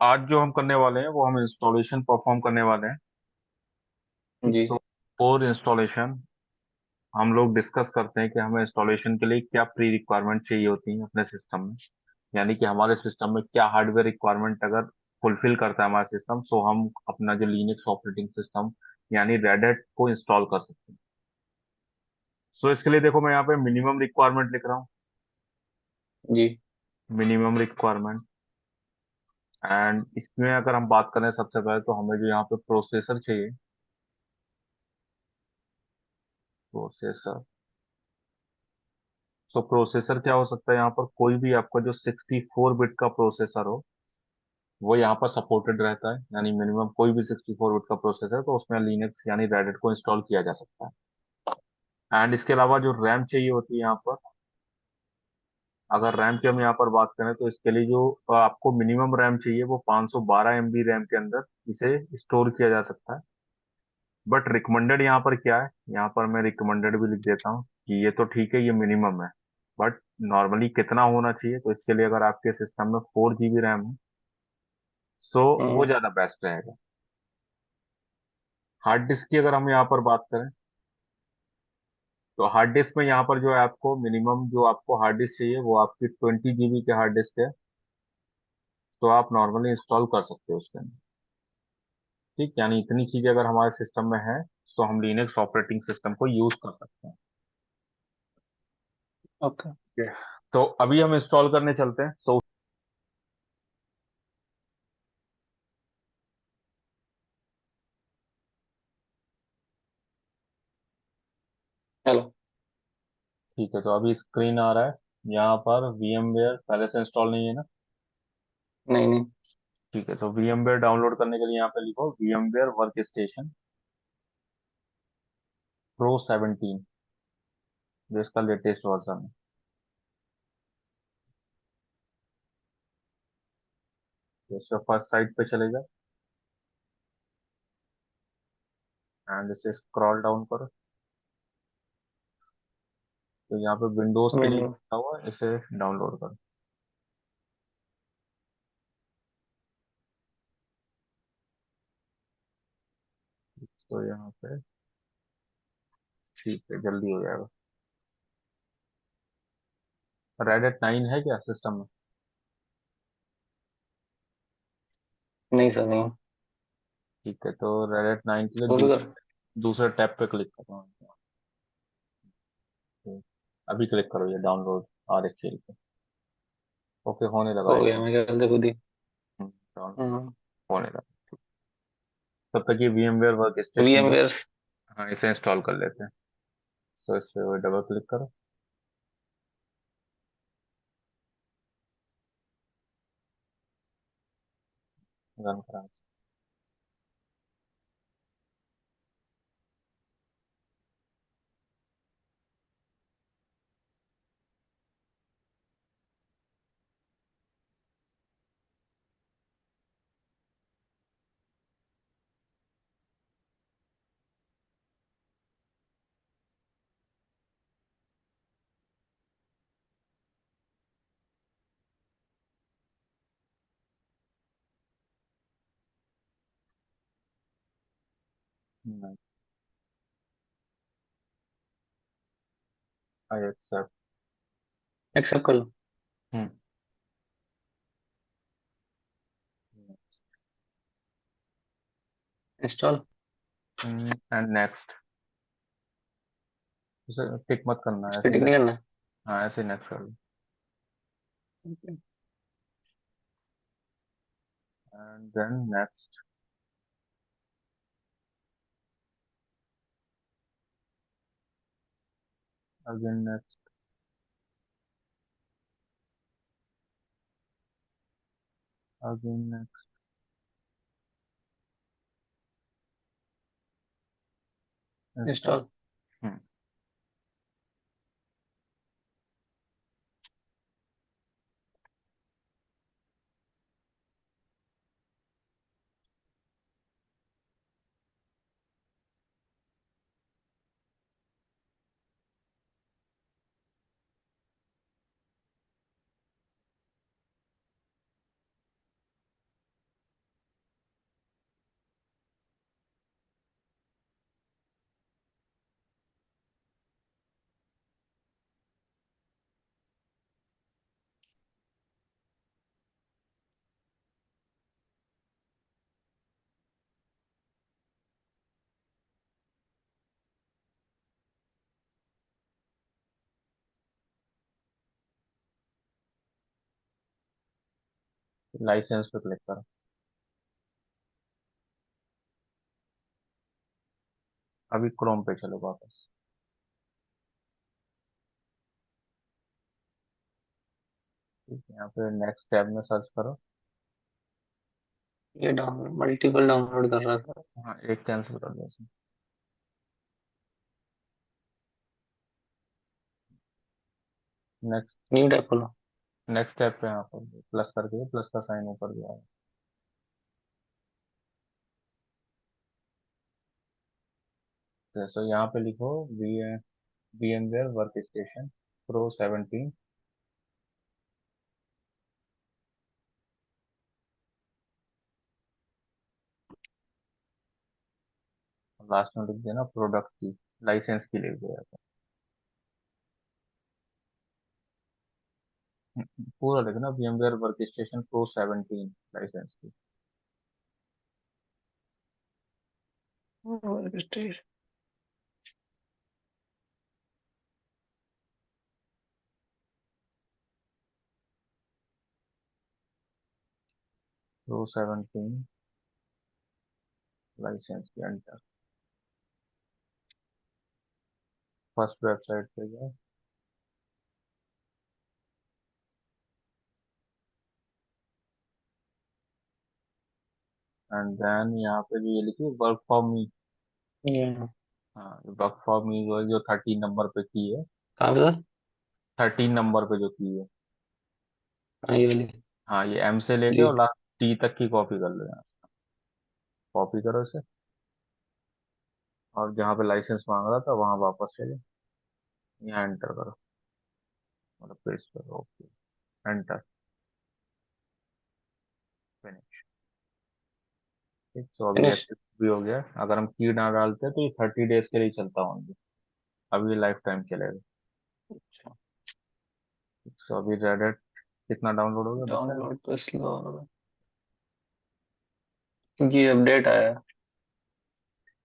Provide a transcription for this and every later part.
आज जो हम करने वाले हैं वो हम इंस्टॉलेशन परफॉर्म करने वाले हैं। जी। सो फॉर इंस्टॉलेशन हम लोग डिस्कस करते हैं कि हमें इंस्टॉलेशन के लिए क्या प्री रिक्वायरमेंट चाहिए होती है अपने सिस्टम में। यानी कि हमारे सिस्टम में क्या हार्डवेयर रिक्वायरमेंट अगर फुलफिल करता है हमारा सिस्टम, सो हम अपना जो लिनक्स ऑपरेटिंग सिस्टम यानी रेड हैट को इंस्टॉल कर सकते हैं। सो इसके लिए देखो, मैं यहाँ पे मिनिमम रिक्वायरमेंट लिख रहा हूँ। जी। Minimum requirement. एंड इसमें अगर हम बात करें सबसे पहले तो हमें जो यहाँ पे प्रोसेसर चाहिए। प्रोसेसर। सो प्रोसेसर क्या हो सकता है, यहाँ पर कोई भी आपका जो 64 बिट का प्रोसेसर हो वो यहाँ पर सपोर्टेड रहता है। यानी मिनिमम कोई भी 64 बिट का प्रोसेसर तो उसमें लिनक्स यानी रेडिट को इंस्टॉल किया जा सकता है। एंड इसके अलावा जो रैम चाहिए होती है यहाँ पर, अगर रैम की हम यहाँ पर बात करें तो इसके लिए जो आपको मिनिमम रैम चाहिए वो 512 MB रैम के अंदर इसे स्टोर किया जा सकता है। बट रिकमेंडेड यहाँ पर क्या है, यहाँ पर मैं रिकमेंडेड भी लिख देता हूँ कि ये तो ठीक है, ये मिनिमम है। बट नॉर्मली कितना होना चाहिए, तो इसके लिए अगर आपके सिस्टम में 4 GB रैम है तो वो हम्म। ज़्यादा बेस्ट रहेगा। हार्ड डिस्क की अगर हम यहाँ पर बात करें तो हार्ड डिस्क में यहाँ पर जो है आपको मिनिमम जो आपको हार्ड डिस्क चाहिए वो आपकी 20 GB की हार्ड डिस्क है। तो आप नॉर्मली इंस्टॉल कर सकते हो उसके अंदर। ठीक, यानी इतनी चीजें अगर हमारे सिस्टम में है तो हम लिनक्स ऑपरेटिंग सिस्टम को यूज कर सकते हैं। ओके। ठीक है। तो अभी हम इंस्टॉल करने चलते हैं। तो हेलो। ठीक है, तो अभी स्क्रीन आ रहा है। यहाँ पर VMware पहले से इंस्टॉल नहीं है ना। नहीं नहीं। ठीक है, तो VMware डाउनलोड करने के लिए यहाँ पे लिखो VMware वर्क स्टेशन Pro 17, जो इसका लेटेस्ट वर्जन है। तो इस फर्स्ट साइट पे चले जाओ एंड इसे स्क्रॉल डाउन करो। तो यहाँ पे विंडोज के लिए मेन्यू। लिखा हुआ है, इसे डाउनलोड करो। तो यहाँ पे ठीक है, जल्दी हो जाएगा। रेडिट 9 है क्या सिस्टम में? नहीं सर, नहीं। ठीक है, तो रेडिट 9 के लिए हो सर। दूसरे टैब पे क्लिक करो। तो अभी क्लिक करो ये डाउनलोड RHL पे। ओके, होने लगा हो है। गया मेरे ख्याल से खुद ही। डाउनलोड हम्म। होने लगा। तब तक ये VMware वर्क स्टेशन जो, VMware। हाँ, इसे इंस्टॉल कर लेते हैं। तो इस पे डबल क्लिक करो, रन करा। I accept. एक्सेप्ट कर लो। इंस्टॉल। And next. उसे टिक मत करना है, इस पे ऐसे टिक नहीं नेक्स्ट। करना। हाँ, ऐसे नेक्स्ट कर लो। Okay. And then next. Again next. Again next. Install. Install. License पे क्लिक करो। अभी क्रोम पे चलो वापस। ठीक है, यहाँ पे नेक्स्ट टैब में सर्च करो। ये डाउनलोड मल्टीपल डाउनलोड कर रहा था। हाँ, एक कैंसिल कर दो इसमें। नेक्स्ट। न्यू टैब खोलो। नेक्स्ट टैब पे यहाँ पर प्लस करके, प्लस का साइन ऊपर गया है। जैसे यहाँ पे लिखो VMware workstation pro 17। Last में लिख देना प्रोडक्ट की, लाइसेंस की लिख दो। पूरा लिखना VMware workstation pro 17 license की। और स्टेज। प्रो 17 लाइसेंस की एंटर। फर्स्ट वेबसाइट पे जाओ। एंड देन यहाँ पे जो ये लिखी वर्क फॉर मी। ये हाँ, वर्क फॉर मी जो 13 नंबर पे की है। कहाँ पे था? 13 नंबर पे जो की है। हाँ, ये वाली। हाँ, ये M से लेके जी। और लास्ट T तक की कॉपी कर लो यहाँ। कॉपी करो इसे। और जहाँ पे लाइसेंस मांग रहा था वहां वापस चले। यहाँ एंटर करो, मतलब पेस्ट करो। Okay, enter. फिनिश। ठीक, तो अभी फिनिश। एक्टिव भी हो गया। अगर हम की ना डालते तो ये 30 डेज के लिए चलता होंगे। अभी ये लाइफ टाइम चलेगा। अच्छा। तो अभी रेडिट कितना डाउनलोड हो गया बताया। डाउनलोड तो स्लो। ये अपडेट आया।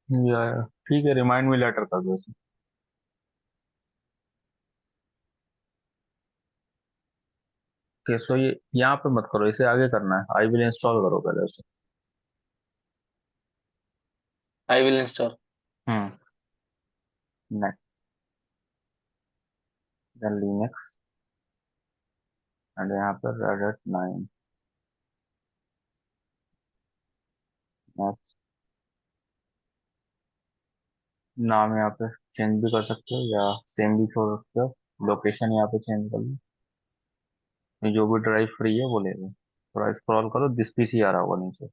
ये आया। ठीक है, रिमाइंड मी लेटर कर दो इसे। ओके, सो ये यहाँ पे मत करो, इसे आगे करना है। आई विल इंस्टॉल करो पहले उसे। I will install. Hmm. Next. Then Linux. And यहाँ पर रेडिट 9। नेक्स्ट। नाम यहाँ पे चेंज भी कर सकते हो या सेम भी छोड़ सकते हो। लोकेशन यहाँ पे चेंज कर लो। ये जो भी ड्राइव फ्री है वो ले लो। थोड़ा स्क्रॉल करो, दिस पीसी आ रहा होगा नीचे।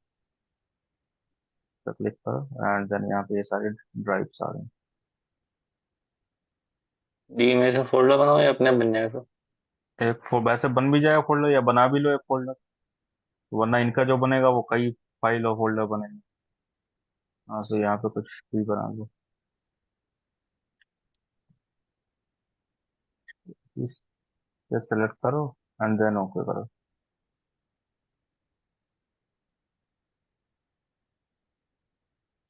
तो क्लिक करो एंड देन यहाँ पे ये सारे ड्राइव्स आ रहे हैं। डी में से फोल्डर बनाओ या अपने आप बन जाएगा सब? वैसे बन भी जाएगा फोल्डर, या बना भी लो एक फोल्डर। वरना इनका जो बनेगा वो कई फाइल और फोल्डर बनेंगे। हाँ, तो यहाँ पे कुछ भी बना लो। इसे सेलेक्ट करो एंड देन ओके करो।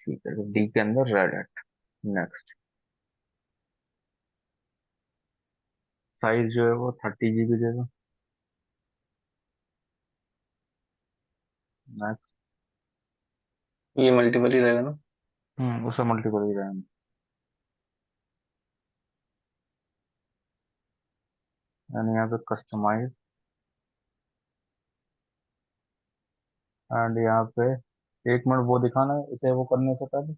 ठीक है, तो डी के अंदर रेडिट। नेक्स्ट। साइज जो है वो 30 GB दे दो। नेक्स्ट। ये मल्टीपल ही रहेगा ना? उसे मल्टीपल ही रहेंगे। एंड यहाँ पे कस्टमाइज। एंड यहाँ पे एक मिनट वो दिखाना है इसे, वो करने से पहले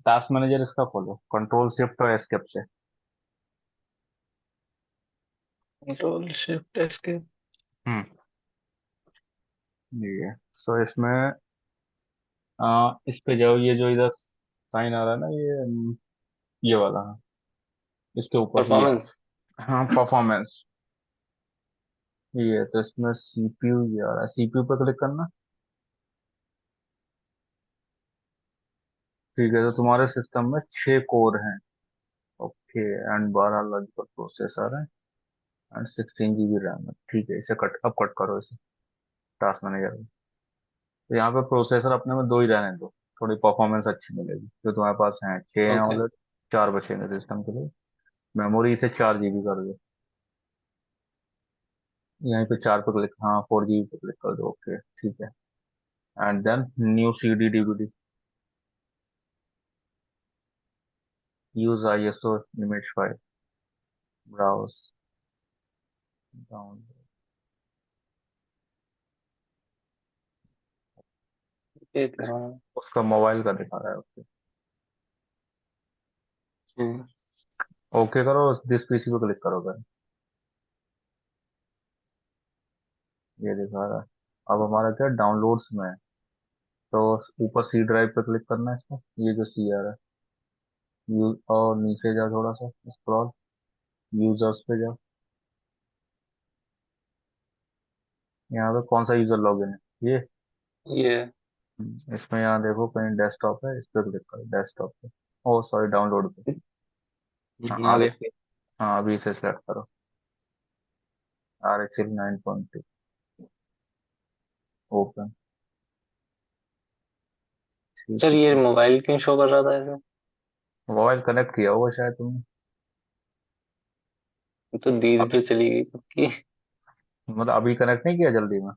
टास्क मैनेजर इसका खोलो, कंट्रोल शिफ्ट और एस्केप से। Control shift escape. हम्म। ये है। सो इसमें इस पे जाओ, ये जो इधर साइन आ रहा है ना, ये वाला, हाँ, इसके ऊपर ये। परफॉर्मेंस। हाँ, परफॉर्मेंस। ये है, तो इसमें CPU ये आ रहा है, CPU पे क्लिक करना। ठीक है, तो तुम्हारे सिस्टम में 6 कोर हैं। ओके। एंड 12 लॉजिकल प्रोसेसर है। एंड 16 GB रैम है। ठीक है, इसे कट, अब कट करो इसे टास्क मैनेजर में। तो यहाँ पे प्रोसेसर अपने में दो ही रहने दो, थोड़ी परफॉर्मेंस अच्छी मिलेगी। जो तुम्हारे पास है 6 हैं ओके। ऑलरेडी। 4 बचेंगे सिस्टम के लिए। मेमोरी इसे 4 GB कर दो। यहीं पे 4 पे क्लिक, हाँ 4 GB पे क्लिक कर दो, ओके ठीक है। And then new CD DVD, use ISO image file, browse down, देख रहा हूँ। उसका मोबाइल का दिखा रहा है, ओके। हम्म, ओके करो, दिस PC पे क्लिक करो फिर, ये दिखा रहा है। अब हमारा क्या डाउनलोड्स में है, तो ऊपर C ड्राइव पे क्लिक करना है इसको, ये जो C आ रहा है, यूज, और नीचे जाओ थोड़ा सा स्क्रॉल, यूजर्स पे जाओ, यहाँ पे कौन सा यूजर लॉगिन है ये। ये इसमें यहाँ देखो कहीं डेस्कटॉप है, इस पे क्लिक करो, डेस्कटॉप पे, ओ सॉरी डाउनलोड पे। हाँ आ आर, गया। हाँ अभी इसे सेलेक्ट करो, RHL 9.2, ओपन, ठीक सर ये है। मोबाइल क्यों शो कर रहा था ऐसे? मोबाइल कनेक्ट किया होगा शायद तुमने। तो दीदी अभी तो चली गई कब की। मतलब अभी कनेक्ट नहीं किया जल्दी में?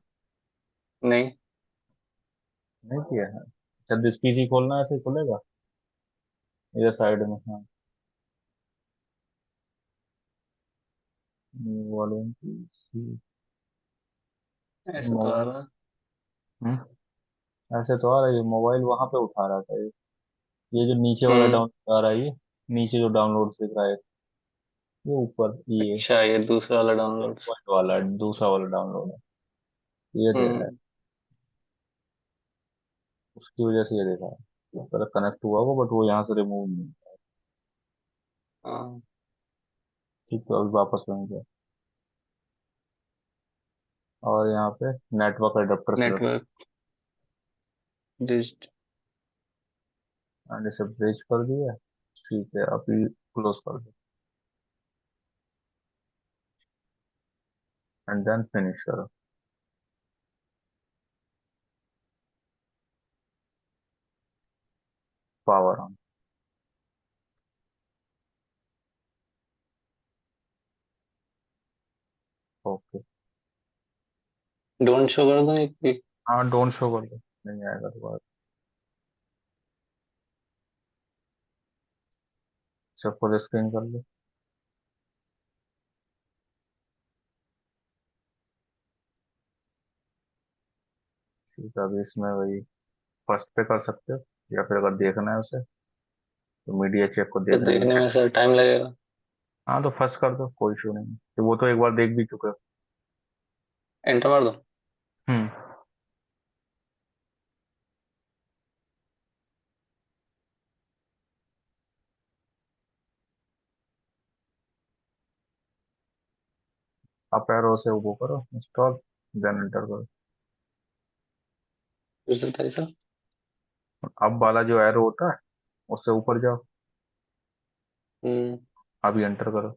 नहीं। नहीं किया है, जब दिस PC खोलना है ऐसे ही खुलेगा, इधर साइड में, हाँ वॉल्यूम PC, ऐसे तो आ मोबाइल, रहा। ऐसे तो आ रहा है, ये मोबाइल वहां पे उठा रहा था ये जो नीचे वाला हम्म। डाउन आ रहा है ये, नीचे जो डाउनलोड दिख रहा है, ये ऊपर ये अच्छा ये दूसरा वाला डाउनलोड्स। पॉइंट वाला दूसरा वाला डाउनलोड है, ये दे रहा है, हम्म। उसकी वजह से ये दे रहा है, पहले कनेक्ट हुआ वो, बट वो यहाँ से रिमूव नहीं, हाँ। ठीक है अभी वापस लेंगे। और यहाँ पे network adapter select, network digit. And इसे ब्रिज कर दिया, ठीक है अभी क्लोज कर दो, एंड देन फिनिश करो, power on, okay. Don't show कर दो एक भी। हाँ डोंट शो कर दो, नहीं आएगा दोबारा, सब फुल स्क्रीन कर लो, ठीक है अभी इसमें वही फर्स्ट पे कर सकते हो, या फिर अगर देखना है उसे तो मीडिया चेक को तो देखने के देखने लिए, में सर टाइम लगेगा। हाँ तो फर्स्ट कर दो, कोई इशू नहीं, तो वो तो एक बार देख भी चुके हो। एंटर मार दो। हम्म। अप एरो से वो करो इंस्टॉल, देन एंटर करो, फिर से बताइए सर। अब वाला जो एरो होता है उससे ऊपर जाओ, हम्म। अभी एंटर करो,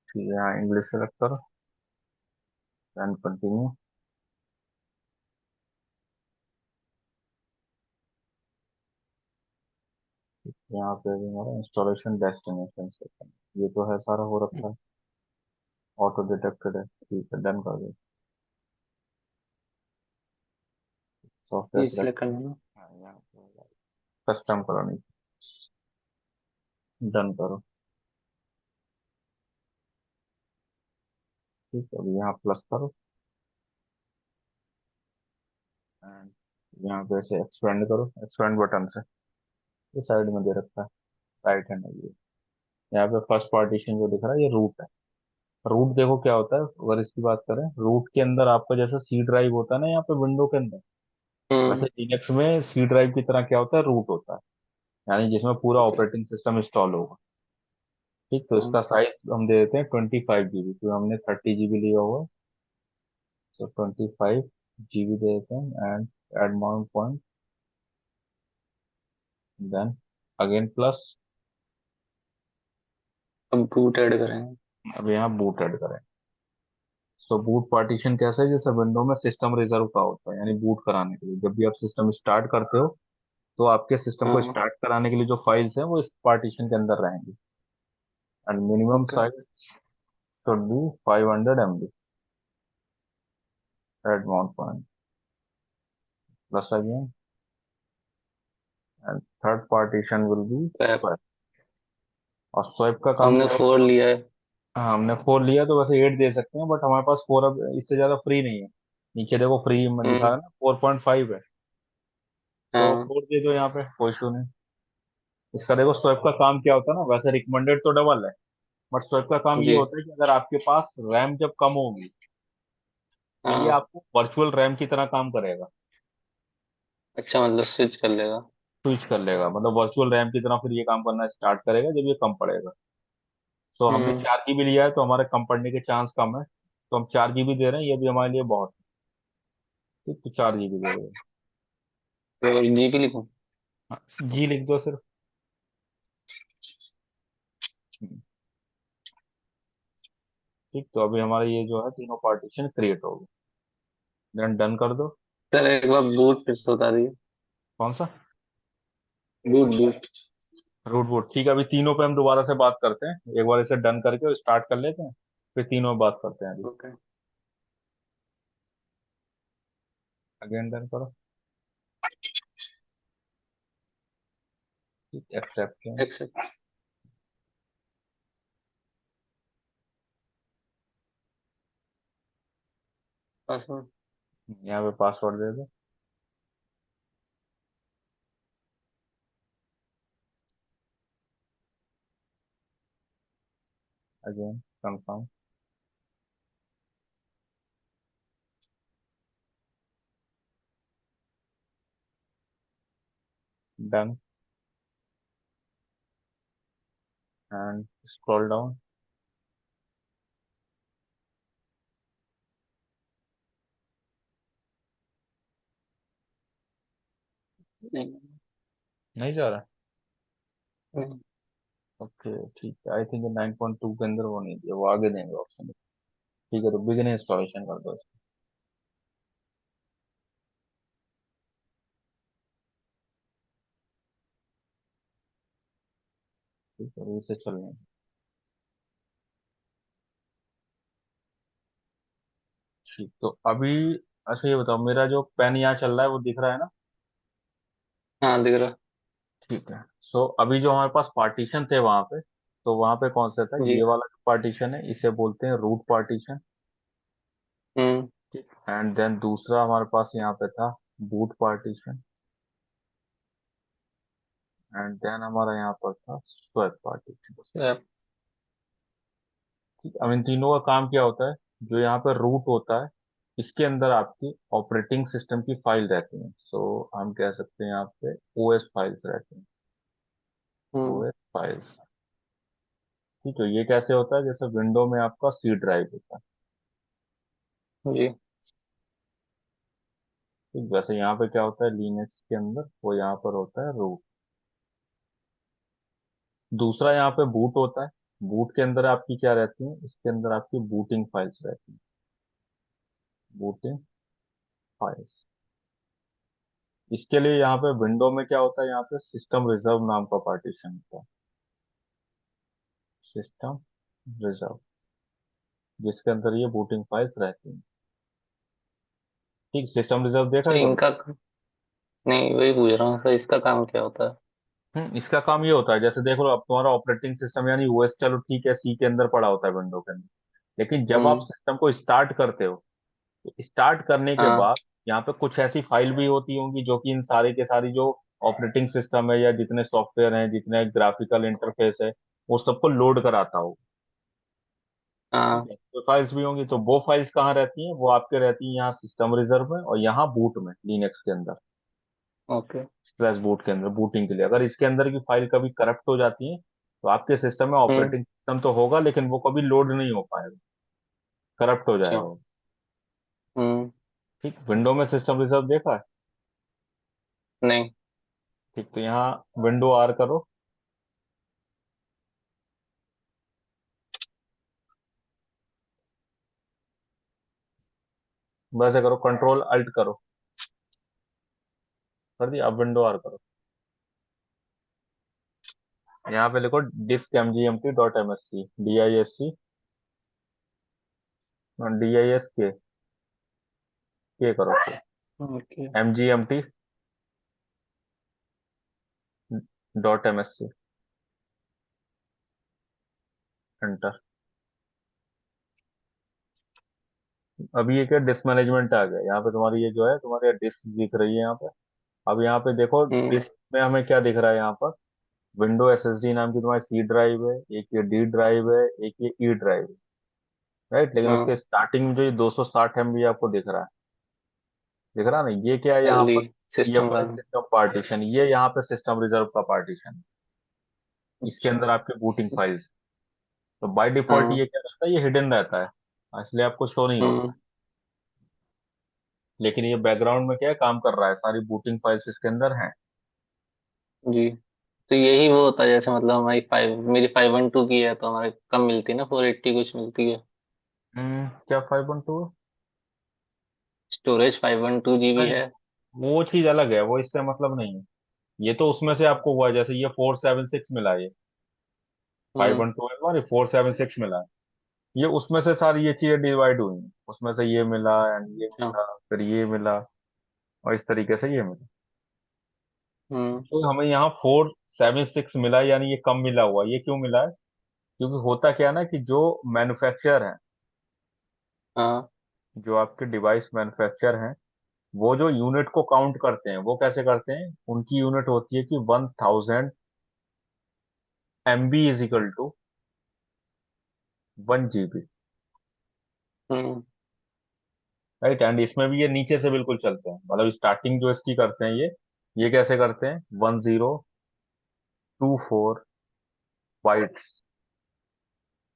ठीक है यहाँ इंग्लिश सेलेक्ट करो, देन कंटिन्यू, यहाँ पे भी हमारा इंस्टॉलेशन डेस्टिनेशन सेशन, ये तो है सारा हो रखा है, ऑटो डिटेक्टेड है, ठीक है डन कर दो, सॉफ्टवेयर ये सेलेक्ट, सिलेक्ट करना है ना। हाँ यहाँ कस्टम करो, नहीं डन करो, ठीक है अभी यहाँ प्लस करो, यहाँ पे ऐसे एक्सपेंड करो, एक्सपेंड बटन से। ये साइड में दे रखा है, राइट हैंड है ये। यहाँ पे फर्स्ट पार्टीशन जो दिख रहा है ये रूट है। रूट देखो क्या होता है, अगर इसकी बात करें, रूट के अंदर आपका जैसा सी ड्राइव होता है ना यहाँ पे विंडो के अंदर, हम्म। वैसे लिनक्स में सी ड्राइव की तरह क्या होता है, रूट होता है, यानी जिसमें पूरा ओके। ऑपरेटिंग सिस्टम इंस्टॉल होगा। ठीक, तो हम्म। इसका साइज हम दे देते हैं 25 GB, तो हमने 30 GB लिया हुआ है। तो 25 GB दे देते हैं, and add mount point, then again plus. अब बूट ऐड करेंगे। अब यहाँ बूट ऐड करें। सो बूट पार्टीशन कैसा है, जैसे विंडो में सिस्टम रिजर्व का होता है, यानी बूट कराने के लिए जब भी आप सिस्टम स्टार्ट करते हो, तो आपके सिस्टम को हाँ। स्टार्ट कराने के लिए जो फाइल्स हैं वो इस पार्टीशन के अंदर रहेंगी। And minimum okay. Size should be 500 MB। Add mount point, plus again, and third partition will be pap. Swap. और स्वैप का काम हमने क्या फोर होता है? लिया है। हाँ, हमने 4 लिया तो वैसे 8 दे सकते हैं, बट हमारे पास 4 अब इससे ज्यादा फ्री नहीं है। नीचे देखो फ्री में लिखा हम्म। है ना, 4.5 है। सो हाँ। 4 दे दो यहाँ पे, कोई इशू नहीं। इसका देखो स्वैप का काम क्या होता है ना, वैसे रिकमेंडेड तो डबल है, बट स्वैप का काम ये जी। होता है कि अगर आपके पास रैम जब कम होगी, तो ये हाँ। आपको वर्चुअल रैम की तरह काम करेगा। अच्छा, मतलब स्विच कर लेगा। स्विच कर लेगा, मतलब वर्चुअल रैम की तरह फिर ये काम करना स्टार्ट करेगा जब ये कम पड़ेगा। तो हमने हम्म। 4 GB लिया है तो हमारे कम पड़ने के चांस कम है, तो हम 4 GB दे रहे हैं, ये भी हमारे लिए बहुत है। ठीक, तो 4 GB दे रहे हैं। तो जीपी लिखूं? हाँ, जी लिख दो सिर्फ। हम्म, ठीक, तो अभी हमारा ये जो है तीनों पार्टीशन क्रिएट हो गए। देन डन कर दो। सर एक बार बूट फिर से बता दिए। कौन सा? Boot boot. रूट बूट, ठीक है, अभी तीनों पे हम दोबारा से बात करते हैं, एक बार इसे डन करके स्टार्ट कर लेते हैं, फिर तीनों में बात करते हैं अभी। ओके। अगेन डन करो। ठीक, एक्सेप्ट। एक्सेप्ट। पासवर्ड। यहाँ पे पासवर्ड दे दो। Again confirm. Done, and scroll down. नहीं। नहीं जा रहा। नहीं। ओके, ठीक है, आई थिंक 9.2 के अंदर वो नहीं दिया, वो आगे देंगे ऑप्शन। ठीक है, तो बिगिन इंस्टॉलेशन कर दो इसको। ठीक है, अभी से चलने दो। ठीक, तो अभी, अच्छा ये बताओ, मेरा जो पेन यहाँ चल रहा है वो दिख रहा है ना? हाँ दिख रहा। ठीक है, सो अभी जो हमारे पास पार्टीशन थे वहां पे, तो वहां पे कौन सा था, जी। ये वाला जो पार्टीशन है इसे बोलते हैं रूट पार्टीशन। हम्म। ठीक, एंड देन दूसरा हमारे पास यहाँ पे था बूट पार्टीशन, एंड देन हमारा यहाँ पर था स्वैप पार्टीशन। स्वैप। ठीक, अब इन तीनों का काम क्या होता है, जो यहाँ पर रूट होता है, इसके अंदर आपकी ऑपरेटिंग सिस्टम की फाइल रहती है, सो हम कह सकते हैं यहाँ पे ओएस फाइल्स रहती हैं। हम्म। OS files. ठीक है, ये कैसे होता है, जैसे विंडो में आपका सी ड्राइव होता है। जी। ठीक, वैसे यहाँ पे क्या होता है लिनक्स के अंदर, वो यहाँ पर होता है रूट। दूसरा यहाँ पे बूट होता है। बूट के अंदर आपकी क्या रहती है, इसके अंदर आपकी बूटिंग फाइल्स रहती हैं। Booting files. इसके लिए यहाँ पे विंडो में क्या होता है, यहाँ पे सिस्टम रिजर्व नाम का पार्टीशन होता है। सिस्टम रिजर्व, जिसके अंदर ये बूटिंग फाइल्स रहती हैं। ठीक, सिस्टम रिजर्व देखा अच्छा है कभी? इनका, नहीं वही पूछ रहा हूँ सर, इसका काम क्या होता है? इसका काम ये होता है, जैसे देख लो अब तुम्हारा ऑपरेटिंग सिस्टम यानी ओएस, चलो ठीक है, सी के अंदर पड़ा होता है विंडो के अंदर, लेकिन जब आप हम्म। सिस्टम को स्टार्ट करते हो, तो स्टार्ट करने के हाँ। बाद यहाँ पे कुछ ऐसी फाइल भी होती होंगी जो कि इन सारे के सारी जो ऑपरेटिंग सिस्टम है या जितने सॉफ्टवेयर हैं, जितने ग्राफिकल इंटरफेस है, वो सबको लोड कराता हो। ठीक हाँ। है, तो फाइल्स भी होंगी, तो वो फाइल्स कहाँ रहती हैं? वो आपके रहती हैं यहाँ सिस्टम रिजर्व में और यहाँ बूट में, लिनक्स के अंदर ओके। स्लैश बूट के अंदर, बूटिंग के लिए। अगर इसके अंदर की फाइल कभी करप्ट हो जाती है तो आपके सिस्टम में हम्म। ऑपरेटिंग सिस्टम तो होगा लेकिन वो कभी लोड नहीं हो पाएगा, करप्ट हो अच्छा। जाएगा वो। हम्म। ठीक, विंडो में सिस्टम रिजर्व देखा है? नहीं। ठीक, तो यहाँ विंडो आर करो। वैसे करो, कंट्रोल अल्ट करो। कर दिया? अब विंडो आर करो। यहाँ पे लिखो डिस्क mgmt.msc, DISK करो, ओके। mgmt.msc, enter. अभी ये क्या, डिस्क मैनेजमेंट आ गया यहाँ पे, तुम्हारी ये जो है तुम्हारी डिस्क दिख रही है यहाँ पे। अब यहाँ पे देखो हम्म। डिस्क में हमें क्या दिख रहा है यहाँ पर? विंडो एसएसडी नाम की तुम्हारी सी ड्राइव है, एक ये डी ड्राइव है, एक ये ई ड्राइव है, राइट। लेकिन उसके हाँ। स्टार्टिंग में जो ये 260 MB आपको दिख रहा है, दिख रहा ना, ये क्या है यहाँ एलडी पर? ये सिस्टम अपना का। सिस्टम पार्टीशन, ये यहाँ पे सिस्टम रिजर्व का पार्टीशन। इसके अच्छा। अंदर आपके बूटिंग फाइल्स। तो बाय डिफॉल्ट हाँ। ये क्या रहता है? ये हिडन रहता है, इसलिए आपको शो नहीं होता हम्म। है। लेकिन ये बैकग्राउंड में क्या है, काम कर रहा है, सारी बूटिंग फाइल्स इसके अंदर हैं। जी। तो यही वो होता है, जैसे मतलब हमारी मेरी 512 की है तो हमारे कम मिलती है ना, 480 कुछ मिलती है। क्या 512? स्टोरेज 512 GB नहीं, है। वो चीज अलग है, वो इससे मतलब नहीं है। ये तो उसमें से आपको हुआ है, जैसे ये 476 मिला है, ये फाइव हम्म। वन टू है, 476 मिला है। ये उसमें से सारी ये चीजें डिवाइड हुई हैं, उसमें से ये मिला एंड ये अच्छा। मिला, फिर ये मिला, और इस तरीके से ये मिला। हम्म। तो हमें यहाँ 476 मिला है, यानी ये कम मिला हुआ। ये क्यों मिला है? क्योंकि होता क्या है ना, कि जो मैन्युफैक्चर है, हाँ। जो आपके डिवाइस मैन्युफैक्चर हैं, वो जो यूनिट को काउंट करते हैं, वो कैसे करते हैं? उनकी यूनिट होती है कि 1000 MB is equal to 1 GB, hmm. Right. And इसमें भी ये नीचे से बिल्कुल चलते हैं, मतलब स्टार्टिंग जो इसकी करते हैं, ये कैसे करते हैं? 1024 बाइट।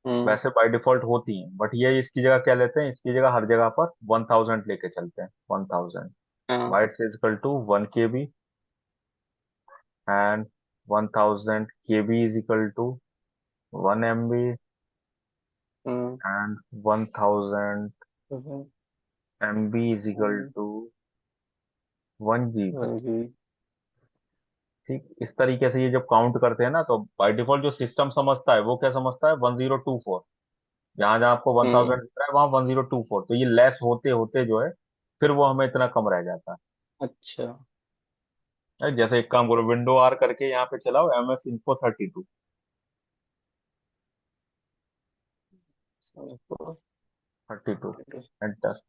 हम्म। वैसे बाय डिफॉल्ट होती हैं, बट ये इसकी जगह क्या लेते हैं? इसकी जगह हर जगह पर 1000 लेके चलते हैं, 1000 हाँ। Bytes is equal to 1 KB, and 1000 KB is equal to 1 MB, hmm. And 1000 MB is equal hmm. To 1 GB। 1 GB। ठीक, इस तरीके से ये जब काउंट करते हैं ना, तो बाय डिफॉल्ट जो सिस्टम समझता है वो क्या समझता है? 1024। जहां जहां आपको वन हम्म। थाउजेंड दिख रहा है वहां 1024, तो ये लेस होते होते जो है, फिर वो हमें इतना कम रह जाता अच्छा। है। जैसे एक काम करो, विंडो आर करके यहाँ पे चलाओ MS Info 32। 32, एंटर।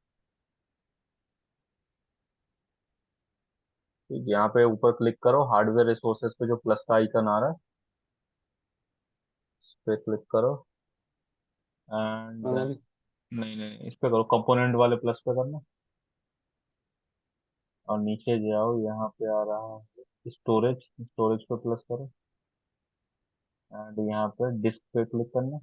ठीक, यहाँ पे ऊपर क्लिक करो, हार्डवेयर रिसोर्सेज पे जो प्लस का आइकन आ रहा है, इस पे क्लिक करो, एंड देन, नहीं नहीं, इस पे करो, कंपोनेंट वाले प्लस पे करना, और नीचे जाओ, यहाँ पे आ रहा है स्टोरेज, स्टोरेज पे प्लस करो, एंड यहाँ पे डिस्क पे क्लिक करना।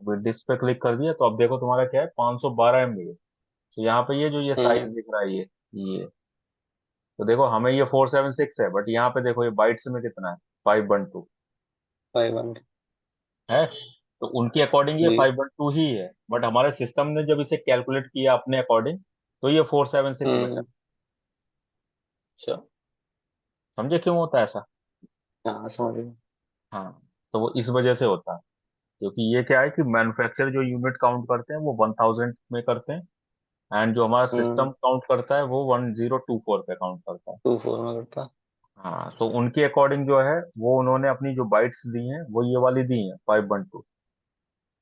अभी डिस्क पे क्लिक कर दिया, तो अब देखो तुम्हारा क्या है, 512 MB है। तो यहाँ पे ये जो ये साइज हम्म। दिख रहा है, ये तो देखो हमें ये 476 है, बट यहाँ पे देखो ये बाइट्स में कितना है? 512 512। है। तो उनके अकॉर्डिंग ये जी। 512 ही है, बट हमारे सिस्टम ने जब इसे कैलकुलेट किया अपने अकॉर्डिंग, तो ये 476 बचा। हम्म। अच्छा। समझे क्यों होता है ऐसा? हाँ, समझ गया। हाँ, तो वो इस वजह से होता है, क्योंकि ये क्या है कि मैन्युफैक्चर जो यूनिट काउंट करते हैं वो 1000 में करते हैं, एंड जो हमारा हम्म। सिस्टम काउंट करता है वो 1024 पे काउंट करता है। 24 में करता। हाँ, तो उनके अकॉर्डिंग जो है, वो उन्होंने अपनी जो बाइट्स दी हैं वो ये वाली दी हैं, 512।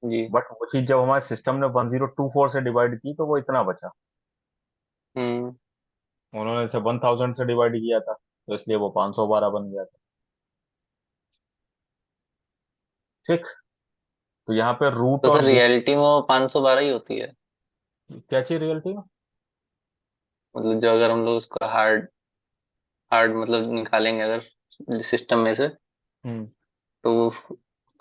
जी। बट वो चीज जब हमारे सिस्टम ने 1024 से डिवाइड की तो वो इतना बचा। हम्म। उन्होंने इसे 1000 से डिवाइड किया था तो इसलिए वो 512 बन गया था। ठीक। तो यहाँ पे रूट तो और सर बूट। रियलिटी में वो 512 ही होती है? क्या चीज रियलिटी में? मतलब जो अगर हम लोग उसका हार्ड हार्ड मतलब निकालेंगे अगर सिस्टम में से, हम्म। तो वो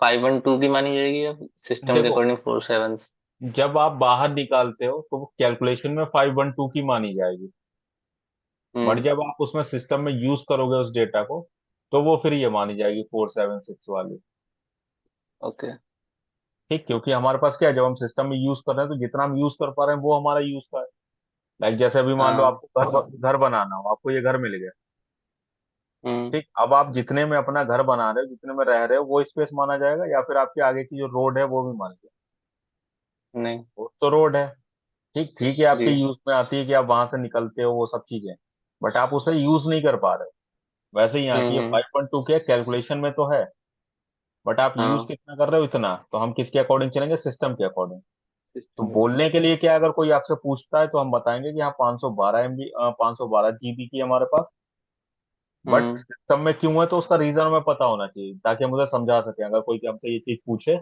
512 की मानी जाएगी या सिस्टम के देखो, अकॉर्डिंग 47? जब आप बाहर निकालते हो तो वो कैलकुलेशन में 512 की मानी जाएगी। बट हम्म। जब आप उसमें सिस्टम में यूज करोगे उस डेटा को, तो वो फिर ये मानी जाएगी 476 वाली। ओके। ठीक, क्योंकि हमारे पास क्या है, जब हम सिस्टम में यूज कर रहे हैं तो जितना हम यूज कर पा रहे हैं वो हमारा यूज का है। लाइक जैसे अभी मान लो हाँ। आपको घर बनाना हो, आपको ये घर मिल गया। हम्म। ठीक, अब आप जितने में अपना घर बना रहे हो, जितने में रह रहे हो, वो स्पेस माना जाएगा या फिर आपके आगे की जो रोड है वो भी मान लिया? नहीं। वो तो रोड है। ठीक, ठीक है, आपके जी। यूज में आती है कि आप वहां से निकलते हो, वो सब चीजें। बट आप उसे यूज नहीं कर पा रहे हो। वैसे ही यहाँ की ये हम्म। 5.2 के कैलकुलेशन में तो है, बट आप यूज हाँ। कितना कर रहे हो इतना, तो हम किसके अकॉर्डिंग चलेंगे? सिस्टम के अकॉर्डिंग। तो सिस्टम के बोलने के अकॉर्डिंग। लिए क्या, अगर कोई आपसे पूछता है तो हम बताएंगे कि हाँ 512 MB, 512 GB की हमारे पास। But hmm. सिस्टम में क्यों है तो उसका रीजन हमें पता होना चाहिए, ताकि हम उसे समझा सके। अगर कोई हमसे ये चीज पूछे,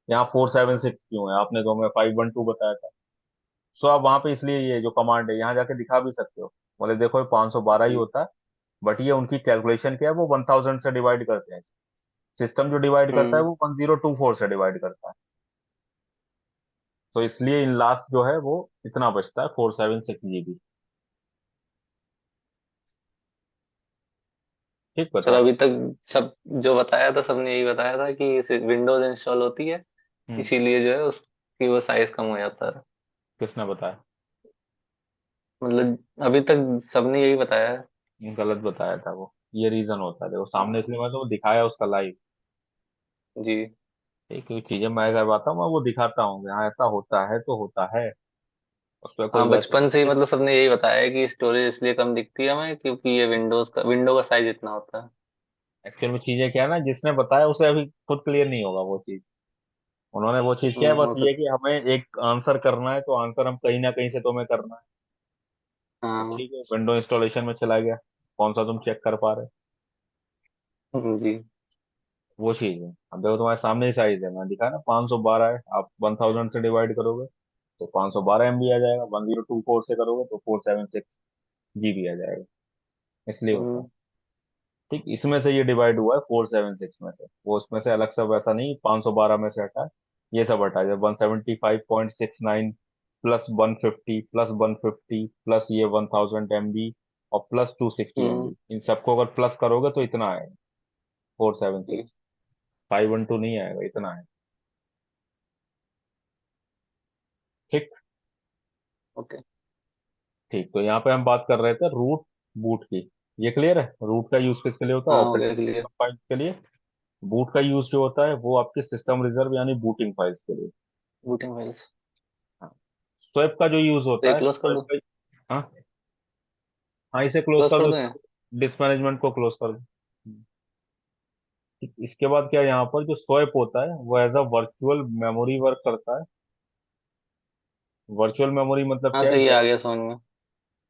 यहाँ 476 क्यों है, आपने तो हमें 512 बताया था। सो आप वहां पे इसलिए ये जो कमांड है यहाँ जाके दिखा भी सकते हो, बोले देखो ये 512 ही जी। होता है। बट ये उनकी कैलकुलेशन क्या है, वो 1000 से डिवाइड करते हैं। सिस्टम जो डिवाइड करता है हम्म। वो 1024 से डिवाइड करता है। तो इसलिए इन लास्ट जो है वो इतना बचता है, 476 GB। ठीक सर बताया। अभी तक सब जो बताया था सबने यही बताया था कि विंडोज इंस्टॉल होती है, हम्म। इसीलिए जो है उसकी वो साइज कम हो जाता है। किसने बताया? मतलब अभी तक सबने यही बताया है। गलत बताया था वो। ये रीजन होता है, देखो सामने, हाँ। इसलिए मैं तो वो दिखाया उसका लाइव। जी। ठीक है, चीजें मैं करवाता हूँ, मैं वो दिखाता हूँ कि हाँ ऐसा होता है तो होता है। उस पर कोई हाँ, वैसे बचपन से ही मतलब सबने यही बताया है कि स्टोरेज इसलिए कम दिखती है हमें क्योंकि ये विंडो का साइज इतना होता है। एक्चुअल में चीजें क्या है ना, जिसने बताया उसे अभी खुद क्लियर नहीं होगा वो चीज। उन्होंने वो चीज क्या है, बस हो ये सकता। कि हमें एक आंसर करना है, तो आंसर हम कहीं ना कहीं से तुम्हें करना है। तो हाँ। ठीक है, विंडो इंस्टॉलेशन में चला गया, कौन सा तुम चेक कर पा रहे हो? जी। वो चीज है। अब देखो तुम्हारे सामने ही साइज है, मैं दिखा ना 512 है, आप 1000 से डिवाइड करोगे तो 512 MB आ जाएगा, 1024 से करोगे तो 476 GB आ जाएगा। इसलिए होता है। हम्म। ठीक, इसमें से ये डिवाइड हुआ है 476 में से, वो उसमें से अलग सब ऐसा नहीं 512 में से हटा है। ये सब हटा है, 175.69 प्लस 150 प्लस 150 प्लस ये 1000 MB और plus two sixty M hmm. B इन सबको अगर प्लस करोगे तो इतना आएगा, फोर सेवन जी। सिक्स 512 नहीं आएगा, इतना है। ठीक। ओके। ठीक, तो यहाँ पे हम बात कर रहे थे रूट बूट की। ये क्लियर है, रूट का यूज किसके लिए होता है? हाँ, हो गया ऑपरेटिंग क्लियर। सिस्टम फाइल्स के लिए। बूट का यूज जो होता है वो आपके सिस्टम रिजर्व यानी बूटिंग फाइल्स के लिए। Booting files. हाँ। स्वेप का जो यूज तो होता ये है, क्लोज कर स्वेप दो। का। हाँ। हाँ, इसे क्लोज क्लोज कर कर दो, दो ये। डिस्क मैनेजमेंट को क्लोज कर दो। ठीक, इसके बाद क्या, यहाँ पर जो स्वेप होता है वो as a virtual memory work करता है। वर्चुअल मेमोरी मतलब हाँ क्या है, सही है, आ जब गया समझ में।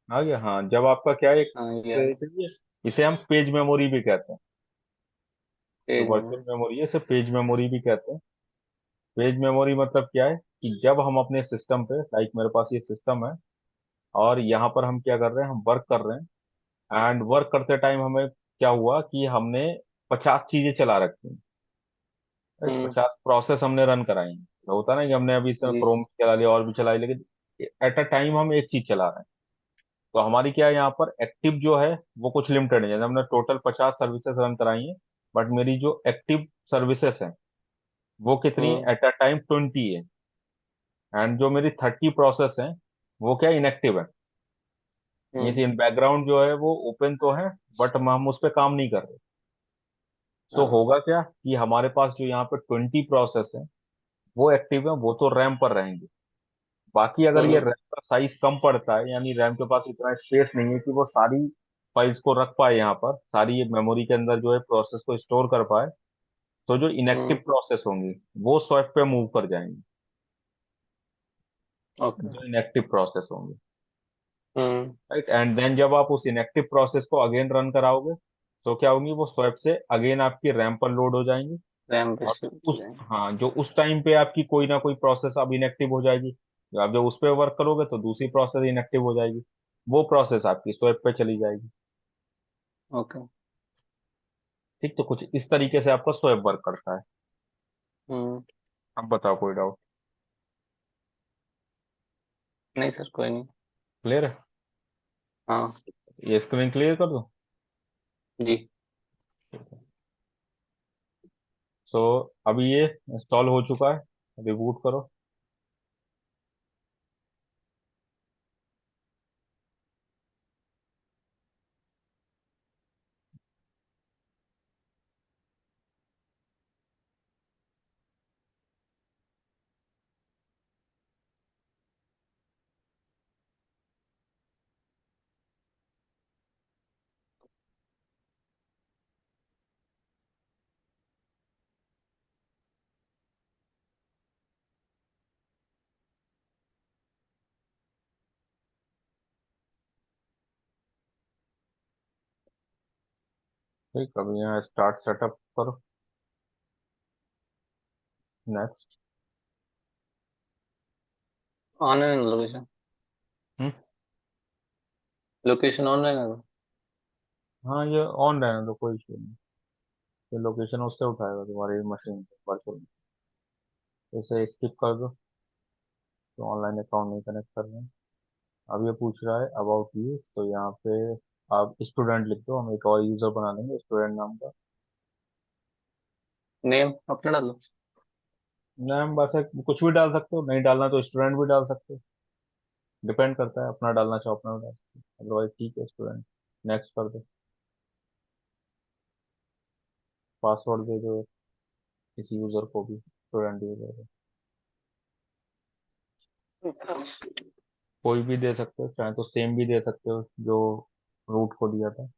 आ गया, हाँ, जब आपका क्या है हाँ ये आ गया। इसे हम पेज मेमोरी भी कहते हैं। जो पेज वर्चुअल में। मेमोरी है इसे पेज मेमोरी भी कहते हैं। पेज मेमोरी मतलब क्या है कि जब हम अपने सिस्टम पे, लाइक मेरे पास ये सिस्टम है और यहाँ पर हम क्या कर रहे हैं, हम वर्क कर रहे हैं, एंड वर्क करते टाइम हमें क्या हुआ कि हमने 50 चीजें चला रखी हैं। हम्म। 50 प्रोसेस हमने रन कराई हैं। तो होता ना कि हमने अभी इसमें जी। क्रोम चला लिया और भी चलाई, लेकिन एट अ टाइम हम एक चीज चला रहे हैं। तो हमारी क्या है यहाँ पर एक्टिव जो है वो कुछ लिमिटेड है, जैसे हमने टोटल 50 सर्विसेज रन कराई हैं। बट मेरी जो एक्टिव सर्विसेज है वो कितनी, हम्म। एट अ टाइम 20 है। एंड जो मेरी 30 प्रोसेस है वो क्या इनएक्टिव है। Means hmm. इन बैकग्राउंड जो है वो ओपन तो है, बट हम उस पर काम नहीं कर रहे। सो हाँ। होगा क्या कि हमारे पास जो यहाँ पे 20 प्रोसेस है वो एक्टिव है, वो तो रैम पर रहेंगे। बाकी अगर ये हम्म। रैम का साइज कम पड़ता है, यानी रैम के पास इतना स्पेस नहीं है कि वो सारी फाइल्स को रख पाए, यहाँ पर सारी ये मेमोरी के अंदर जो है प्रोसेस को स्टोर कर पाए, तो जो इनएक्टिव हम्म। प्रोसेस होंगी वो स्वैप पे मूव कर जाएंगी। ओके। जो इनएक्टिव प्रोसेस होंगे। हम्म। राइट, एंड देन जब आप उस इनएक्टिव प्रोसेस को अगेन रन कराओगे, तो क्या होंगी, वो स्वैप से अगेन आपकी रैम पर लोड हो जाएंगी। रैम पे और शिफ्ट हो उस, जाएंगे। हाँ, जो उस टाइम पे आपकी कोई ना कोई प्रोसेस अब इनएक्टिव हो जाएगी। आप जब उस पर वर्क करोगे तो दूसरी प्रोसेस इनएक्टिव हो जाएगी, वो प्रोसेस आपकी स्वैप पे चली जाएगी। ओके। ठीक, तो कुछ इस तरीके से आपका स्वैप वर्क करता है। हम्म। अब बताओ, कोई डाउट? नहीं सर, कोई नहीं। क्लियर है? हाँ। ये स्क्रीन क्लियर कर दो। जी। सो अभी ये इंस्टॉल हो चुका है, रिबूट करो। ठीक, अभी यहाँ स्टार्ट सेटअप करो। नेक्स्ट। ऑनलाइन है लोकेशन। हम्म। लोकेशन ऑनलाइन है तो। हाँ, ये ऑन रहने दो, कोई इशू नहीं। ये लोकेशन उससे उठाएगा तुम्हारी मशीन से, वर्चुअल। इसे स्किप कर दो, तो ऑनलाइन अकाउंट नहीं कनेक्ट कर रहे हैं। अब ये पूछ रहा है अबाउट यू, तो यहाँ पे आप स्टूडेंट लिख दो, हम एक और यूजर बना लेंगे स्टूडेंट नाम का। नेम अपना डालो। नाम बस कुछ भी डाल सकते हो, नहीं डालना तो स्टूडेंट भी डाल सकते हो। डिपेंड करता है, अपना डालना चाहो अपना भी डाल सकते हो, अदरवाइज ठीक है स्टूडेंट। नेक्स्ट कर दो। पासवर्ड दे दो किसी यूजर को भी, स्टूडेंट यूजर। कोई भी दे सकते हो, चाहे तो सेम भी दे सकते हो जो रूट को दिया था।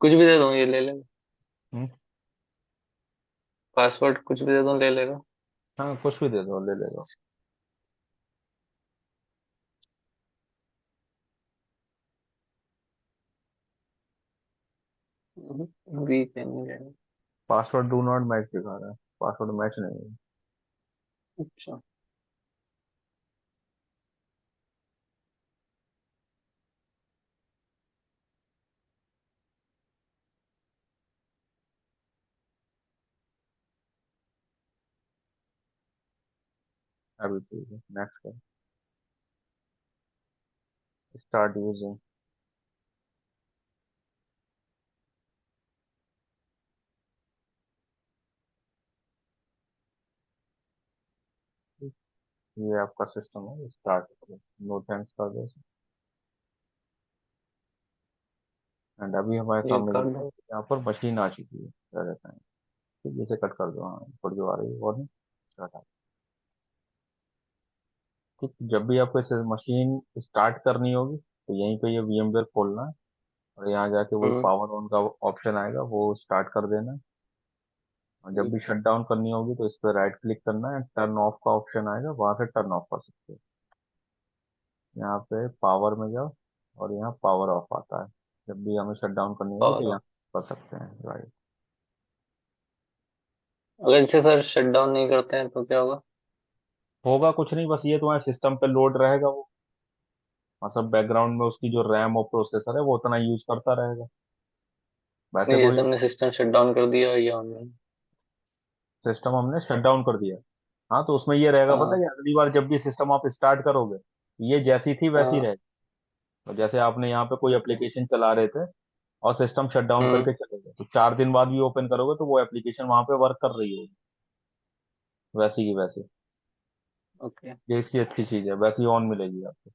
कुछ भी दे दो, ये ले लेगा। हम्म। पासवर्ड कुछ भी दे दो, ले लेगा। हाँ, कुछ भी दे दो, ले लेगा। वीक है, नहीं लेगा। पासवर्ड डू नॉट मैच दिखा रहा है, पासवर्ड मैच नहीं है। अच्छा। अभी ठीक है, नेक्स्ट कर। Start using. ये आपका सिस्टम है, स्टार्ट करो। नो थैंक्स कर दो। एंड अभी हमारे ये सामने जो कर है, दो। यहाँ पर मशीन आ चुकी है, क्या रहता है। ठीक है, इसे कट कर दो। हाँ, ऊपर जो आ रही है वार्निंग, स्टार्ट। ठीक, जब भी आपको इसे मशीन स्टार्ट करनी होगी, तो यहीं पे ये VMware खोलना है, और यहाँ जाके वही हम्म। पावर ऑन का ऑप्शन आएगा, वो स्टार्ट कर देना है। और जब जी। भी शट डाउन करनी होगी, तो इस पर राइट क्लिक करना है, टर्न ऑफ का ऑप्शन आएगा, वहां से टर्न ऑफ कर सकते हो। यहाँ पे पावर में जाओ, और यहाँ पावर ऑफ आता है। जब भी हमें शट डाउन करनी होगी, तो पावर यहाँ ऑफ। कर सकते हैं, राइट। अगर इसे सर शट डाउन नहीं करते हैं तो क्या होगा? होगा कुछ नहीं, बस ये तुम्हारे सिस्टम पे लोड रहेगा वो। मतलब बैकग्राउंड में उसकी जो रैम और प्रोसेसर है, वो उतना यूज करता रहेगा। वैसे नहीं, कोई जैसे हमने सिस्टम शट डाउन कर दिया ये ऑनलाइन। सिस्टम हमने शट डाउन कर दिया, हाँ, तो उसमें ये रहेगा, पता हाँ। है, अगली बार जब भी सिस्टम आप स्टार्ट करोगे, ये जैसी थी वैसी हाँ। रहेगी। तो जैसे आपने यहाँ पे कोई ओके। एप्लीकेशन चला रहे थे, और सिस्टम शट डाउन हम्म। करके चले गए, तो 4 दिन बाद भी ओपन करोगे तो वो एप्लीकेशन वहां पे वर्क कर रही होगी, वैसी की वैसी। ओके। ये इसकी अच्छी चीज है, वैसी ऑन मिलेगी आपको।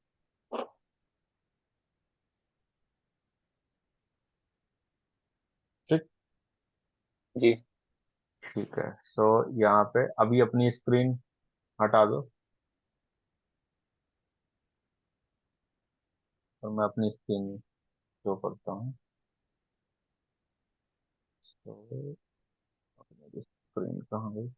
ठीक। जी। ठीक है, सो यहाँ पे अभी अपनी स्क्रीन हटा दो। पर मैं अपनी स्क्रीन शो करता हूँ। तो मेरी स्क्रीन कहाँ गई?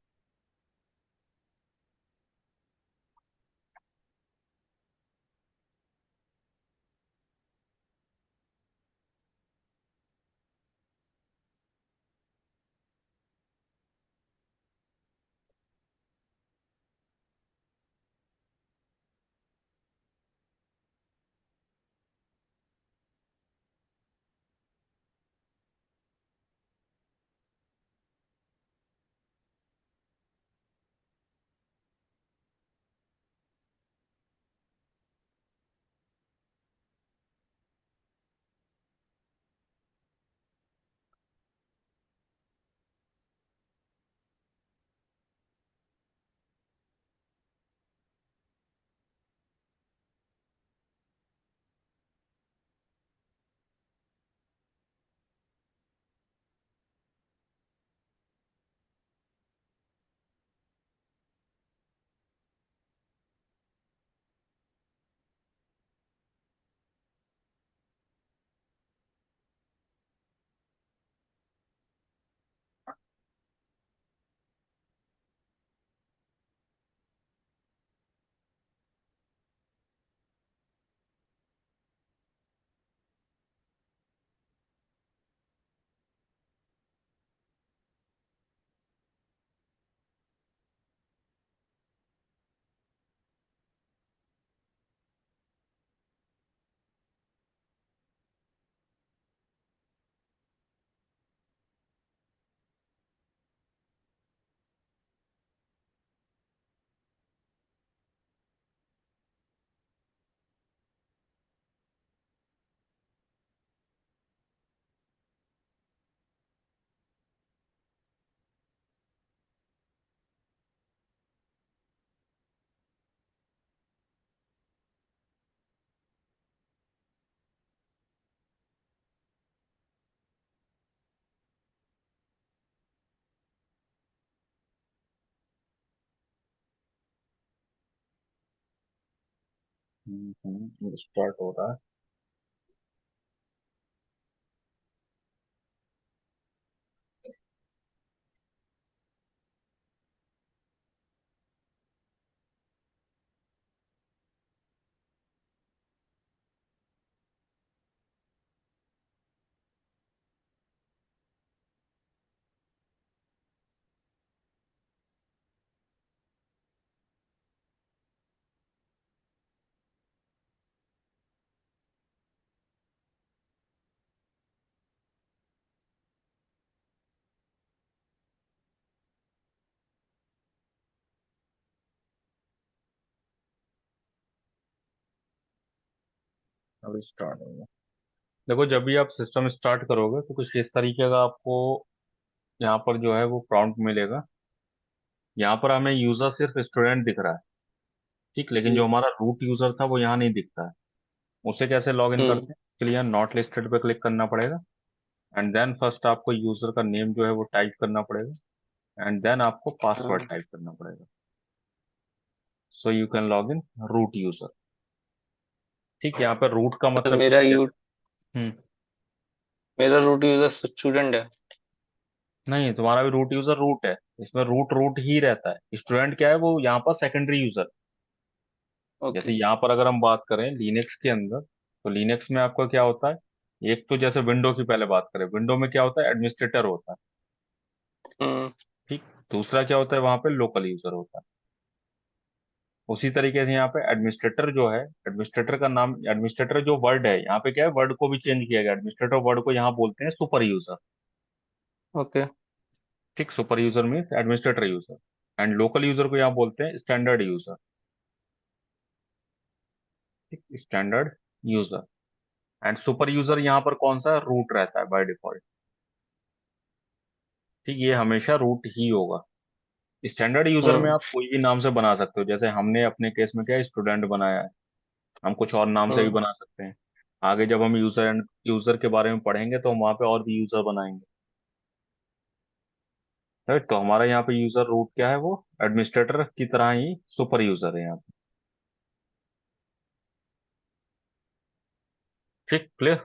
स्टार्ट हो रहा है। अभी स्टार्ट होगा। देखो, जब भी आप सिस्टम स्टार्ट करोगे तो कुछ इस तरीके का आपको यहाँ पर जो है वो प्रॉम्प्ट मिलेगा। यहाँ पर हमें यूजर सिर्फ स्टूडेंट दिख रहा है, ठीक, लेकिन जो जी। हमारा रूट यूजर था वो यहाँ नहीं दिखता है। उसे कैसे लॉग इन हम्म। करते हैं? इसके लिए नॉट लिस्टेड पे क्लिक करना पड़ेगा। एंड देन फर्स्ट आपको यूजर का नेम जो है वो टाइप करना पड़ेगा। एंड देन आपको पासवर्ड हाँ, टाइप करना पड़ेगा। So you can log in root user. ठीक, यहाँ पे रूट का तो मतलब क्या है? हम्म। मेरा रूट यूजर स्टूडेंट है। नहीं, तुम्हारा भी रूट यूजर रूट है। इसमें रूट रूट ही रहता है। स्टूडेंट क्या है? वो यहाँ पर सेकेंडरी यूजर। जैसे ओके। यहाँ पर अगर हम बात करें लिनक्स के अंदर, तो लिनक्स में आपका क्या होता है? एक तो जैसे विंडो की पहले बात करें, विंडो में क्या होता है? एडमिनिस्ट्रेटर होता है, हम्म। ठीक। दूसरा क्या होता है? वहां पे लोकल यूजर होता है। उसी तरीके से यहाँ पे एडमिनिस्ट्रेटर जो है, एडमिनिस्ट्रेटर का नाम, एडमिनिस्ट्रेटर जो वर्ड है, यहाँ पे क्या है? वर्ड को भी चेंज किया गया। एडमिनिस्ट्रेटर वर्ड को यहाँ बोलते हैं सुपर यूजर। ओके। ठीक, super user means administrator user. And local user को यहाँ बोलते हैं स्टैंडर्ड यूजर। ठीक, standard user. And super user यहाँ पर कौन सा? रूट रहता है बाय डिफॉल्ट। ठीक, ये हमेशा रूट ही होगा। स्टैंडर्ड यूजर में हम्म। आप कोई भी नाम से बना सकते हो। जैसे हमने अपने केस में क्या स्टूडेंट बनाया है, हम कुछ और नाम से भी हम्म। बना सकते हैं। आगे जब हम यूजर एंड यूजर के बारे में पढ़ेंगे तो हम वहाँ पे और भी यूजर बनाएंगे। राइट, तो हमारा यहाँ पे यूजर रूट क्या है? वो एडमिनिस्ट्रेटर की तरह ही, सुपर यूजर है यहाँ पे। ठीक, क्लियर।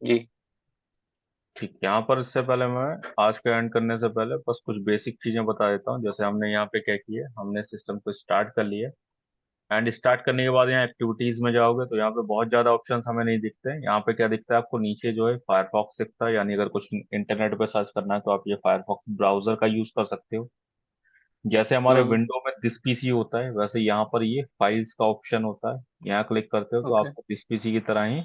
जी। ठीक, यहाँ पर इससे पहले मैं आज का एंड करने से पहले बस कुछ बेसिक चीजें बता देता हूँ। जैसे हमने यहाँ पे क्या किया, हमने सिस्टम को स्टार्ट कर लिया। एंड स्टार्ट करने के बाद यहाँ एक्टिविटीज में जाओगे तो यहाँ पे बहुत ज्यादा ऑप्शंस हमें नहीं दिखते हैं। यहाँ पे क्या दिखता है आपको, नीचे जो है फायरफॉक्स दिखता है, यानी अगर कुछ इंटरनेट पे सर्च करना है तो आप ये फायरफॉक्स ब्राउजर का यूज कर सकते हो। जैसे हमारे हम्म। विंडो में दिस पीसी होता है, वैसे यहाँ पर ये फाइल्स का ऑप्शन होता है। यहाँ क्लिक करते हो तो ओके। आपको दिस पीसी की तरह ही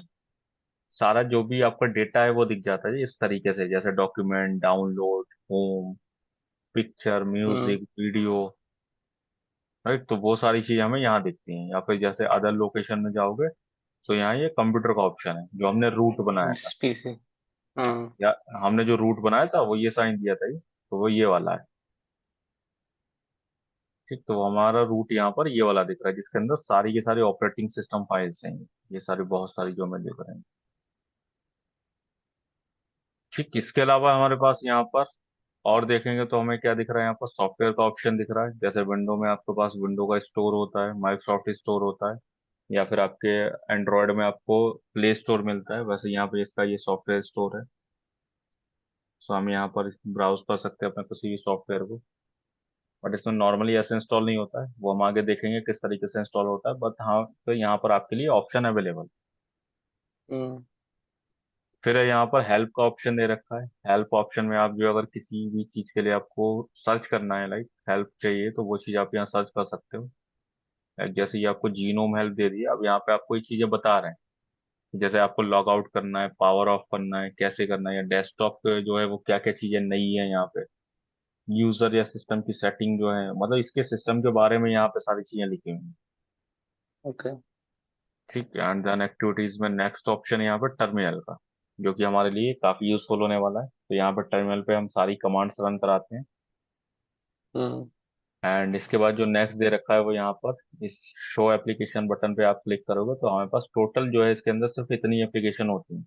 सारा जो भी आपका डेटा है वो दिख जाता है इस तरीके से, जैसे डॉक्यूमेंट, डाउनलोड, होम, पिक्चर, हम्म। Music, video. राइट, तो वो सारी चीजें हमें यहाँ दिखती हैं। या फिर जैसे अदर लोकेशन में जाओगे तो यहाँ ये कंप्यूटर का ऑप्शन है, जो हमने रूट बनाया था। पीसी। हम्म। या हमने जो रूट बनाया था वो ये साइन दिया था ये, तो वो ये वाला है। ठीक, तो हमारा रूट यहाँ पर ये वाला दिख रहा है, जिसके अंदर सारी के सारी ऑपरेटिंग सिस्टम फाइल्स हैं। ये सारी बहुत सारी जो हमें दिख रहे हैं। ठीक, इसके अलावा हमारे पास यहाँ पर और देखेंगे तो हमें क्या दिख रहा है, यहाँ पर सॉफ्टवेयर का ऑप्शन दिख रहा है। जैसे विंडो में आपके पास विंडो का स्टोर होता है, माइक्रोसॉफ्ट स्टोर होता है, या फिर आपके एंड्रॉयड में आपको प्ले स्टोर मिलता है, वैसे यहाँ पे इसका ये सॉफ्टवेयर स्टोर है। सो हम यहाँ पर ब्राउज कर सकते हैं अपने किसी भी सॉफ्टवेयर को। बट इसमें नॉर्मली ऐसे इंस्टॉल नहीं होता है, वो हम आगे देखेंगे किस तरीके से इंस्टॉल होता है। बट हाँ, तो यहाँ पर आपके लिए ऑप्शन अवेलेबल। हम्म। फिर यहाँ पर हेल्प का ऑप्शन दे रखा है। हेल्प ऑप्शन में आप जो अगर किसी भी चीज के लिए आपको सर्च करना है, लाइक हेल्प चाहिए, तो वो चीज आप यहाँ सर्च कर सकते हो। Like जैसे ये आपको जीनोम हेल्प दे दी है, अब यहाँ पे आपको ये चीजें बता रहे हैं। जैसे आपको लॉग आउट करना है, पावर ऑफ करना है, कैसे करना है, या डेस्कटॉप पे जो है वो क्या क्या चीजें नई है यहाँ पे, यूजर या सिस्टम की सेटिंग जो है, मतलब इसके सिस्टम के बारे में यहाँ पे सारी चीजें लिखी हुई हैं। ओके। ठीक है, एंड देन एक्टिविटीज में नेक्स्ट ऑप्शन यहाँ पे टर्मिनल का, जो कि हमारे लिए काफी यूजफुल होने वाला है। तो यहाँ पर टर्मिनल पे हम सारी कमांड्स रन कराते हैं। हम्म। एंड इसके बाद जो नेक्स्ट दे रखा है वो यहाँ पर इस शो एप्लीकेशन बटन पे आप क्लिक करोगे तो हमारे पास टोटल जो है इसके अंदर सिर्फ इतनी एप्लीकेशन होती है।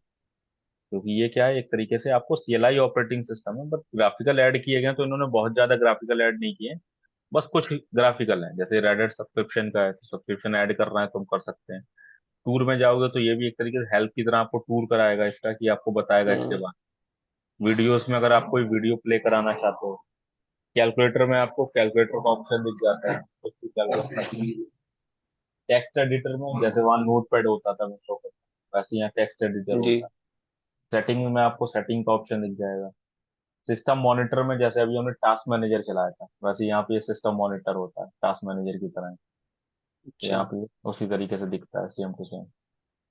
क्योंकि ये क्या है, एक तरीके से आपको सीएलआई ऑपरेटिंग सिस्टम है, बट ग्राफिकल ऐड किए गए, तो इन्होंने बहुत ज्यादा ग्राफिकल ऐड नहीं किए हैं। बस कुछ ग्राफिकल हैं, जैसे रेडिट सब्सक्रिप्शन का है तो सब्सक्रिप्शन ऐड करना है तो हम कर सकते हैं। टूर में जाओगे तो ये भी एक तरीके से हेल्प की तरह आपको टूर कराएगा इसका, कि आपको बताएगा इसके हम्म। बाद। वीडियोस में अगर आप कोई वीडियो प्ले कराना चाहते हो, कैलकुलेटर में आपको कैलकुलेटर का ऑप्शन दिख जाता है, कुछ भी कैलकुलेट। टेक्स्ट एडिटर में जैसे वहाँ नोट पैड होता था बच्चों को, वैसे यहाँ टेक्स्ट एडिटर जी। होता है। सेटिंग में आपको सेटिंग का ऑप्शन दिख जाएगा। सिस्टम मॉनिटर में जैसे अभी हमने टास्क मैनेजर चलाया था, वैसे यहाँ पे सिस्टम मॉनिटर होता है टास्क मैनेजर की तरह। तो अच्छा। यहाँ पे उसी तरीके से दिखता है, सेम टू सेम।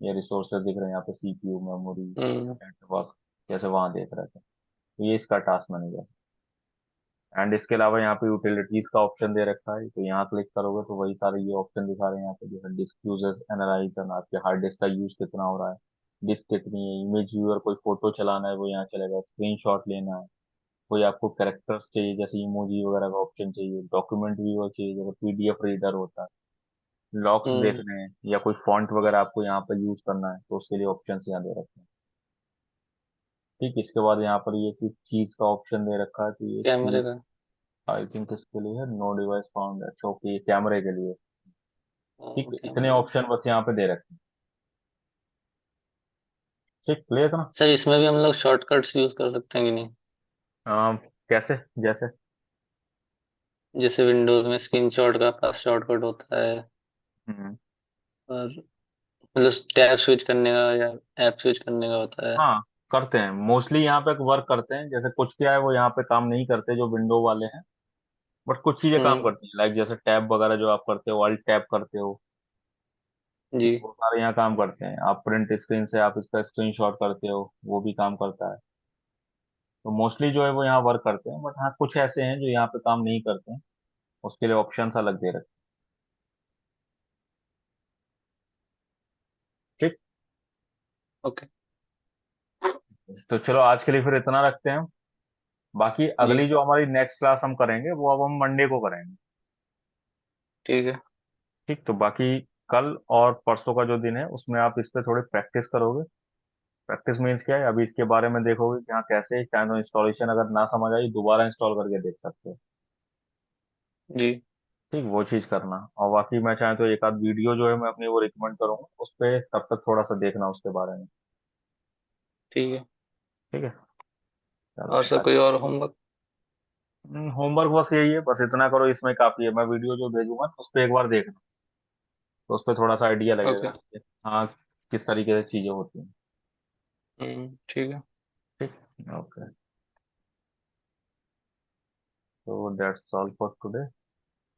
ये रिसोर्सेज दिख रहे हैं यहाँ पे, सीपीयू, मेमोरी, हम्म। नेटवर्क, जैसे वहां देख रहे थे। तो ये इसका टास्क मैनेजर। एंड इसके अलावा यहाँ पे यूटिलिटीज का ऑप्शन दे रखा है, तो यहाँ क्लिक करोगे तो वही सारे ये ऑप्शन दिखा रहे हैं यहाँ पे, जैसे डिस्क यूजेस एनालाइजर, आपके हार्ड डिस्क का यूज कितना हो रहा है, डिस्क कितनी है, इमेज व्यूअर, कोई फोटो चलाना है वो यहाँ चलेगा, स्क्रीनशॉट लेना है, कोई आपको कैरेक्टर्स चाहिए जैसे इमोजी वगैरह का ऑप्शन चाहिए, डॉक्यूमेंट व्यूअर चाहिए जैसे पीडीएफ रीडर होता है, लॉक्स हम्म। देखने हैं, या कोई फॉन्ट वगैरह आपको यहाँ पर यूज करना है तो उसके लिए ऑप्शन यहाँ दे रखे हैं। ठीक, इसके बाद यहाँ पर ये चीज का ऑप्शन दे रखा है, तो ये कैमरे चीज का। आई थिंक इसके लिए है, नो डिवाइस फाउंड, अच्छा ओके, ये कैमरे के लिए। ठीक, हाँ, इतने कैमरे का। ऑप्शन बस यहाँ पे दे रखे हैं। ठीक, क्लियर ना। सर इसमें भी हम लोग शॉर्टकट्स यूज कर सकते हैं कि नहीं? कैसे, जैसे। जैसे विंडोज में स्क्रीनशॉट का पास शॉर्टकट होता है, हम्म। और मतलब टैब स्विच करने का या ऐप स्विच करने का होता है। हाँ, करते हैं मोस्टली यहाँ पे वर्क करते हैं। जैसे कुछ क्या है वो यहाँ पे काम नहीं करते जो विंडो वाले हैं, बट कुछ चीजें काम हम्म। करती हैं, लाइक जैसे टैब वगैरह जो आप करते हो, अल्ट टैब करते हो, जी। वो सारे यहाँ काम करते हैं। आप प्रिंट स्क्रीन से आप इसका स्क्रीनशॉट करते हो, वो भी काम करता है। तो मोस्टली जो है वो यहाँ वर्क करते हैं, बट हाँ कुछ ऐसे हैं जो यहाँ पे काम नहीं करते हैं, उसके लिए ऑप्शंस अलग दे रखे हैं। ठीक, ओके। तो चलो आज के लिए फिर इतना रखते हैं। बाकी जी। अगली जो हमारी नेक्स्ट क्लास हम करेंगे वो अब हम मंडे को करेंगे। ठीक है। ठीक, तो बाकी कल और परसों का जो दिन है उसमें आप इस पे थोड़ी प्रैक्टिस करोगे। प्रैक्टिस मीन्स क्या है, अभी इसके बारे में देखोगे कि हाँ कैसे, चाहे तो इंस्टॉलेशन अगर ना समझ आई दोबारा इंस्टॉल करके देख सकते हो। जी। ठीक, वो चीज करना। और बाकी मैं चाहे तो एक आध वीडियो जो है मैं अपनी वो रिकमेंड करूंगा उस पे, तब तक थोड़ा सा देखना उसके बारे में। ठीक है। ठीक है। चलो और सर कोई और होमवर्क? होमवर्क बस यही है, बस इतना करो इसमें काफी है। मैं वीडियो जो भेजूंगा उस पे एक बार देखना, तो उस पे थोड़ा सा आइडिया लगेगा ओके। कि हाँ किस तरीके से चीजें होती हैं। ठीक है। ठीक। ओके। तो दैट्स ऑल फॉर टुडे।